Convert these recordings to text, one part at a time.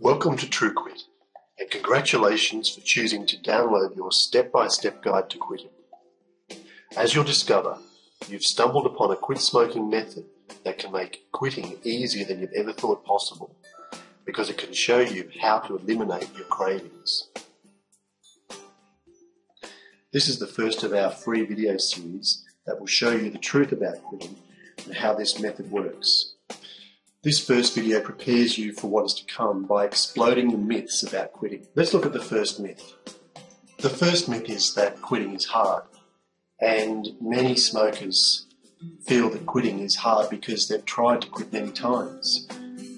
Welcome to TrueQuit, and congratulations for choosing to download your step-by-step guide to quitting. As you'll discover, you've stumbled upon a quit smoking method that can make quitting easier than you've ever thought possible, because it can show you how to eliminate your cravings. This is the first of our free video series that will show you the truth about quitting and how this method works. This first video prepares you for what is to come by exploding the myths about quitting. Let's look at the first myth. The first myth is that quitting is hard, and many smokers feel that quitting is hard because they've tried to quit many times.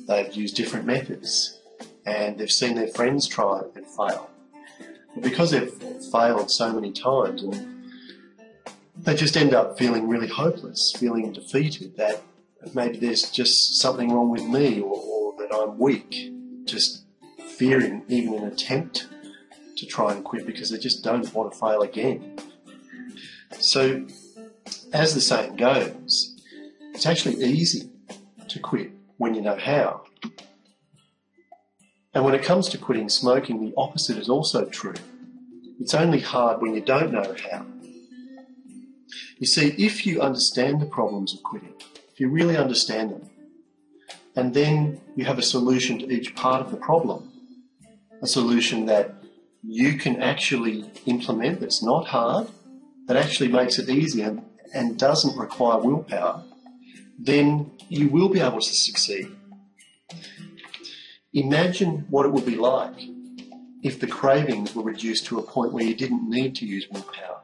They've used different methods, and they've seen their friends try and fail. But because they've failed so many times, and they just end up feeling really hopeless, feeling defeated, that maybe there's just something wrong with me, or that I'm weak, just fearing even an attempt to try and quit because they just don't want to fail again. So, as the saying goes, it's actually easy to quit when you know how. And when it comes to quitting smoking, the opposite is also true. It's only hard when you don't know how. You see, if you understand the problems of quitting, if you really understand them, and then you have a solution to each part of the problem, a solution that you can actually implement that's not hard, that actually makes it easier and doesn't require willpower, then you will be able to succeed. Imagine what it would be like if the cravings were reduced to a point where you didn't need to use willpower,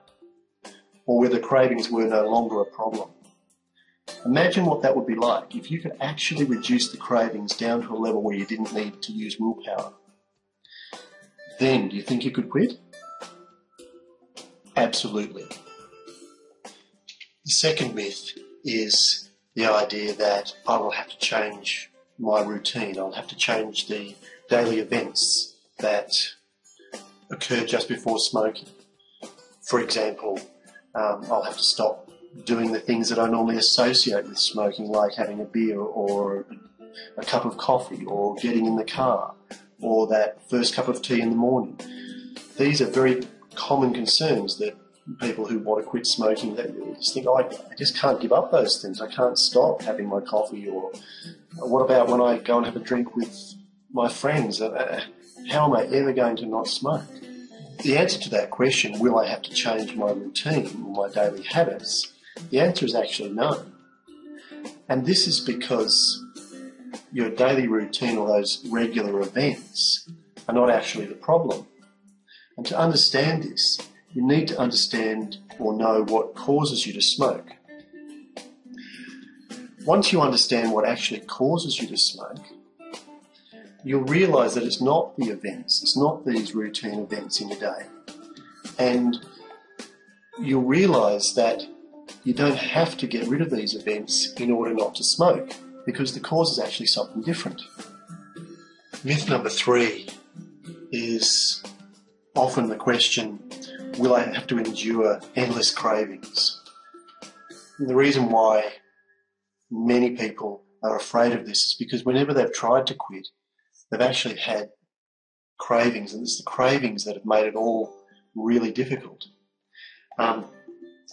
or where the cravings were no longer a problem. Imagine what that would be like if you could actually reduce the cravings down to a level where you didn't need to use willpower. Then, do you think you could quit? Absolutely. The second myth is the idea that I will have to change my routine. I'll have to change the daily events that occur just before smoking. For example, I'll have to stop doing the things that I normally associate with smoking, like having a beer or a cup of coffee or getting in the car or that first cup of tea in the morning. These are very common concerns that people who want to quit smoking, they just think, oh, I just can't give up those things. I can't stop having my coffee. Or what about when I go and have a drink with my friends? How am I ever going to not smoke? The answer to that question, will I have to change my routine or my daily habits? The answer is actually no. And this is because your daily routine or those regular events are not actually the problem. And to understand this, you need to understand or know what causes you to smoke. Once you understand what actually causes you to smoke, you'll realise that it's not the events, it's not these routine events in your day. And you'll realise that you don't have to get rid of these events in order not to smoke, because the cause is actually something different. Myth number 3 is often the question, will I have to endure endless cravings? And the reason why many people are afraid of this is because whenever they've tried to quit, they've actually had cravings, and it's the cravings that have made it all really difficult.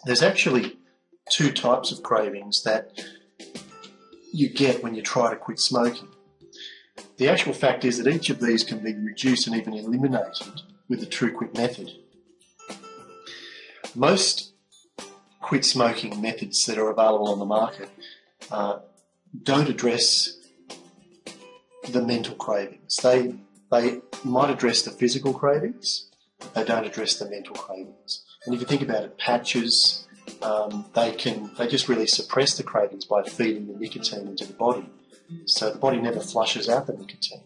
There's actually 2 types of cravings that you get when you try to quit smoking. The actual fact is that each of these can be reduced and even eliminated with the TrueQuit method. Most quit smoking methods that are available on the market don't address the mental cravings. They might address the physical cravings, but they don't address the mental cravings. And if you think about it, patches, they just really suppress the cravings by feeding the nicotine into the body. So the body never flushes out the nicotine.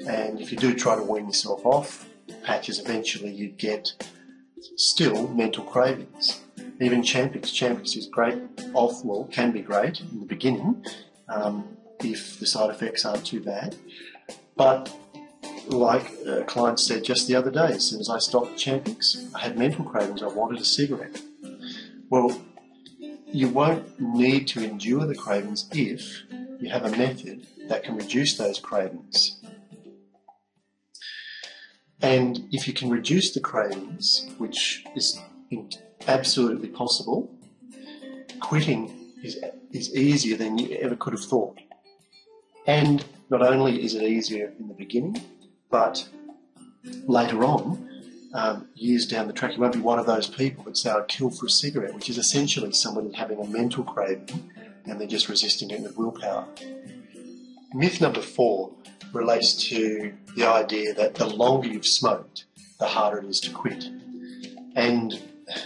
And if you do try to wean yourself off patches, eventually you get still mental cravings. Even Champix is great, can be great in the beginning, if the side effects aren't too bad. But like a client said just the other day, as soon as I stopped Champix, I had mental cravings. I wanted a cigarette. Well, you won't need to endure the cravings if you have a method that can reduce those cravings. And if you can reduce the cravings, which is absolutely possible, quitting is easier than you ever could have thought. And not only is it easier in the beginning, but later on, years down the track, you won't be one of those people that say, I'd kill for a cigarette, which is essentially somebody having a mental craving and they're just resisting it with willpower. Myth number 4 relates to the idea that the longer you've smoked, the harder it is to quit. And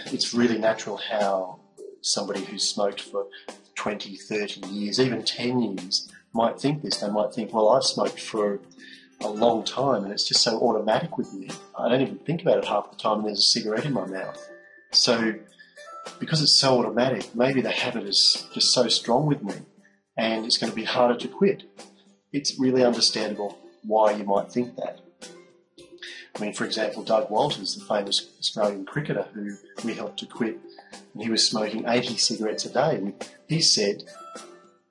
it's really natural how somebody who's smoked for 20, 30 years, even 10 years, might think this. They might think, well, I've smoked for a long time and it's just so automatic with me. I don't even think about it half the time and there's a cigarette in my mouth. So because it's so automatic, maybe the habit is just so strong with me and it's going to be harder to quit. It's really understandable why you might think that. I mean, for example, Doug Walters, the famous Australian cricketer who we helped to quit, and he was smoking 80 cigarettes a day. He said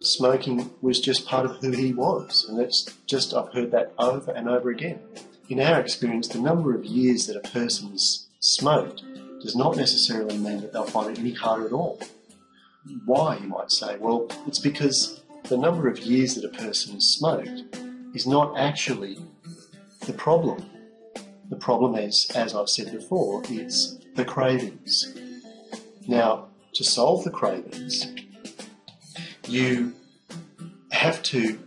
smoking was just part of who he was, and that's just, I've heard that over and over again. In our experience, the number of years that a person's smoked does not necessarily mean that they'll find it any harder at all. Why, you might say? Well, it's because the number of years that a person has smoked is not actually the problem. The problem is, as I've said before, it's the cravings. Now, to solve the cravings, you have to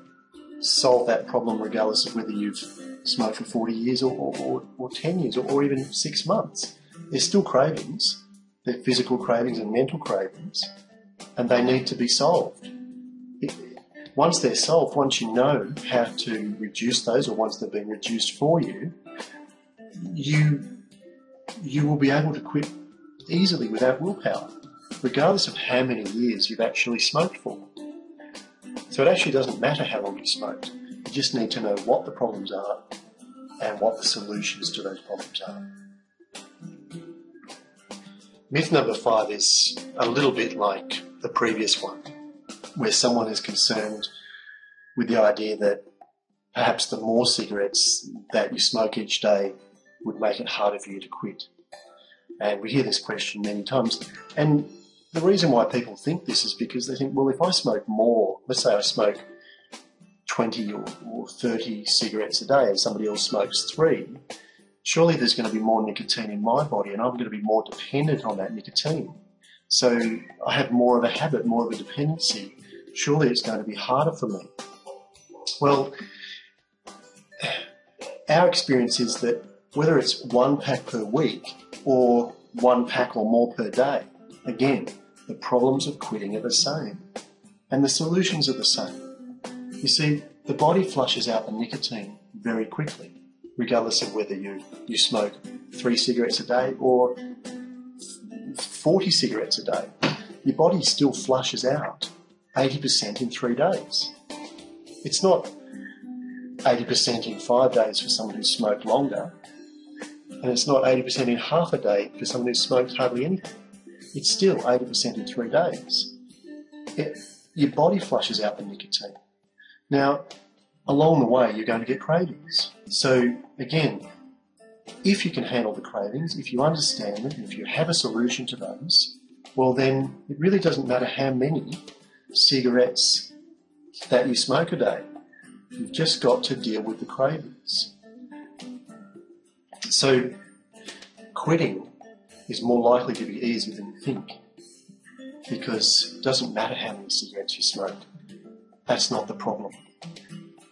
solve that problem regardless of whether you've smoked for 40 years or 10 years or even 6 months. There's still cravings. They're physical cravings and mental cravings, and they need to be solved. Once they're solved, once you know how to reduce those, or once they've been reduced for you, you will be able to quit easily without willpower, regardless of how many years you've actually smoked for. So it actually doesn't matter how long you smoked. You just need to know what the problems are and what the solutions to those problems are. Myth number 5 is a little bit like the previous one, where someone is concerned with the idea that perhaps the more cigarettes that you smoke each day would make it harder for you to quit. And we hear this question many times. And the reason why people think this is because they think, well, if I smoke more, let's say I smoke 20 or 30 cigarettes a day and somebody else smokes 3, surely there's going to be more nicotine in my body and I'm going to be more dependent on that nicotine. So I have more of a habit, more of a dependency. Surely it's going to be harder for me. Well, our experience is that whether it's 1 pack per week or 1 pack or more per day, again, the problems of quitting are the same and the solutions are the same. You see, the body flushes out the nicotine very quickly, regardless of whether you smoke 3 cigarettes a day or 40 cigarettes a day. Your body still flushes out 80% in 3 days. It's not 80% in 5 days for someone who's smoked longer, and it's not 80% in half a day for someone who's smoked hardly anything. It's still 80% in 3 days. Your body flushes out the nicotine. Now, along the way, you're going to get cravings. So, again, if you can handle the cravings, if you understand them, if you have a solution to those, well then it really doesn't matter how many cigarettes that you smoke a day. You've just got to deal with the cravings. So quitting is more likely to be easier than you think, because it doesn't matter how many cigarettes you smoke. That's not the problem.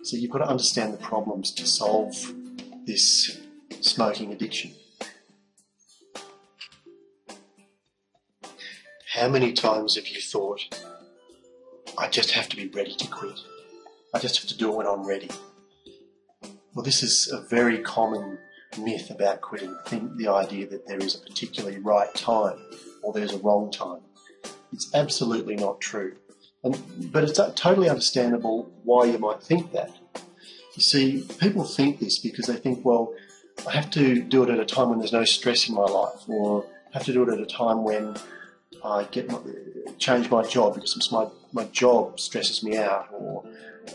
So you've got to understand the problems to solve this smoking addiction. How many times have you thought, I just have to be ready to quit. I just have to do it when I'm ready. Well, this is a very common myth about quitting. The idea that there is a particularly right time or there's a wrong time. It's absolutely not true. But it's totally understandable why you might think that. You see, people think this because they think, well, I have to do it at a time when there's no stress in my life, or I have to do it at a time when I change my job because my job stresses me out,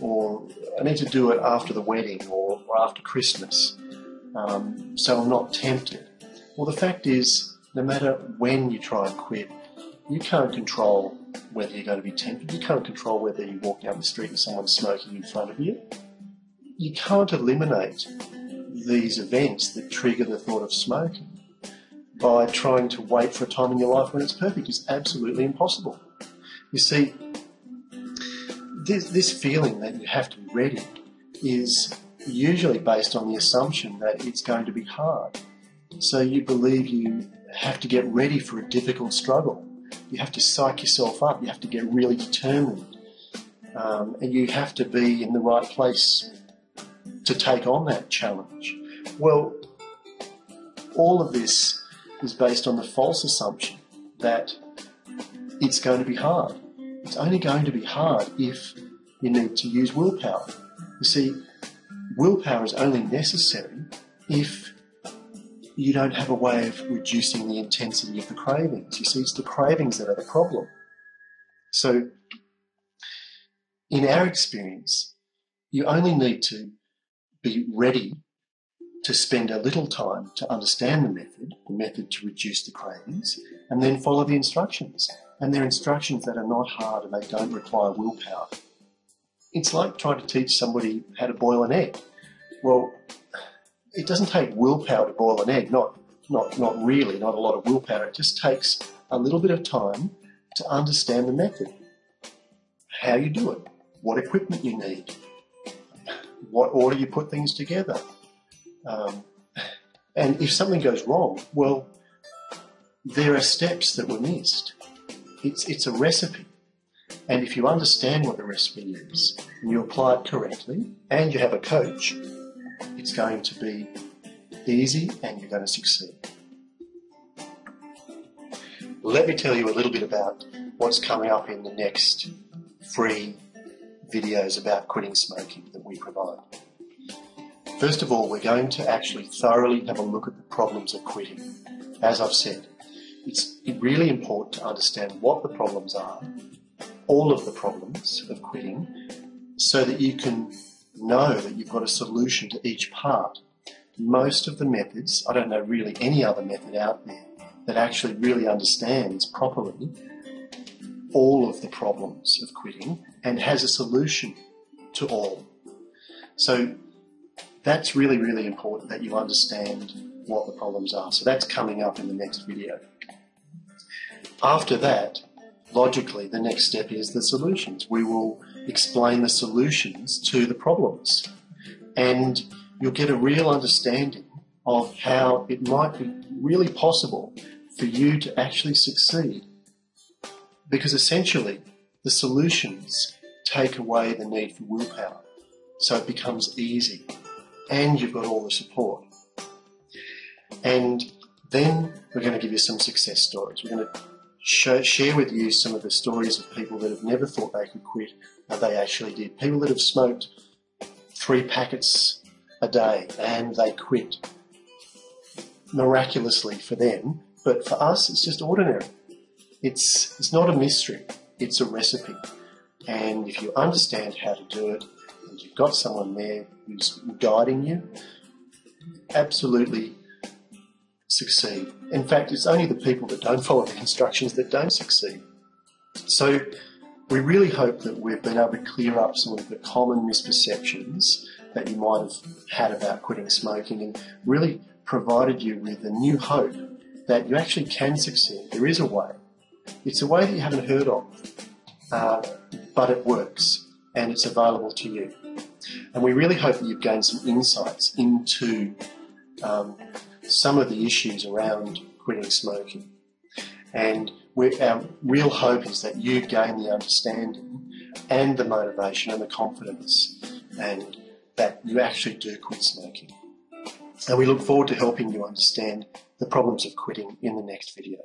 or I need to do it after the wedding or after Christmas. so I'm not tempted. Well, the fact is, no matter when you try and quit, you can't control whether you're going to be tempted. You can't control whether you walk down the street and someone's smoking in front of you. You can't eliminate these events that trigger the thought of smoking by trying to wait for a time in your life when it's perfect. It's absolutely impossible. You see, this feeling that you have to be ready is usually based on the assumption that it's going to be hard. So you believe you have to get ready for a difficult struggle. You have to psych yourself up. You have to get really determined. And you have to be in the right place to take on that challenge. Well, all of this is based on the false assumption that it's going to be hard. It's only going to be hard if you need to use willpower. You see, willpower is only necessary if you don't have a way of reducing the intensity of the cravings. You see, it's the cravings that are the problem. So, in our experience, you only need to be ready to spend a little time to understand the method to reduce the cravings, and then follow the instructions. And they're instructions that are not hard and they don't require willpower. It's like trying to teach somebody how to boil an egg. Well, it doesn't take willpower to boil an egg, not really, not a lot of willpower. It just takes a little bit of time to understand the method, how you do it, what equipment you need, what order you put things together. And if something goes wrong, well, there are steps that were missed. It's a recipe. And if you understand what the recipe is, and you apply it correctly, and you have a coach, it's going to be easy and you're going to succeed. Let me tell you a little bit about what's coming up in the next free videos about quitting smoking that we provide. First of all, we're going to actually thoroughly have a look at the problems of quitting. As I've said, it's really important to understand what the problems are, all of the problems of quitting, so that you can know that you've got a solution to each part. Most of the methods, I don't know really any other method out there that actually really understands properly all of the problems of quitting and has a solution to all. So that's really, really important that you understand what the problems are. So that's coming up in the next video. After that, logically, the next step is the solutions. We will explain the solutions to the problems, and you'll get a real understanding of how it might be really possible for you to actually succeed, because essentially the solutions take away the need for willpower, so it becomes easy and you've got all the support. And then we're going to give you some success stories. We're going to share with you some of the stories of people that have never thought they could quit, but they actually did. People that have smoked 3 packets a day and they quit miraculously for them, but for us it's just ordinary. It's not a mystery, it's a recipe. And if you understand how to do it and you've got someone there who's guiding you, absolutely succeed. In fact, it's only the people that don't follow the instructions that don't succeed. So we really hope that we've been able to clear up some of the common misperceptions that you might have had about quitting smoking, and really provided you with a new hope that you actually can succeed. There is a way. It's a way that you haven't heard of, but it works and it's available to you. And we really hope that you've gained some insights into some of the issues around quitting smoking. And our real hope is that you gain the understanding and the motivation and the confidence, and that you actually do quit smoking. And we look forward to helping you understand the problems of quitting in the next video.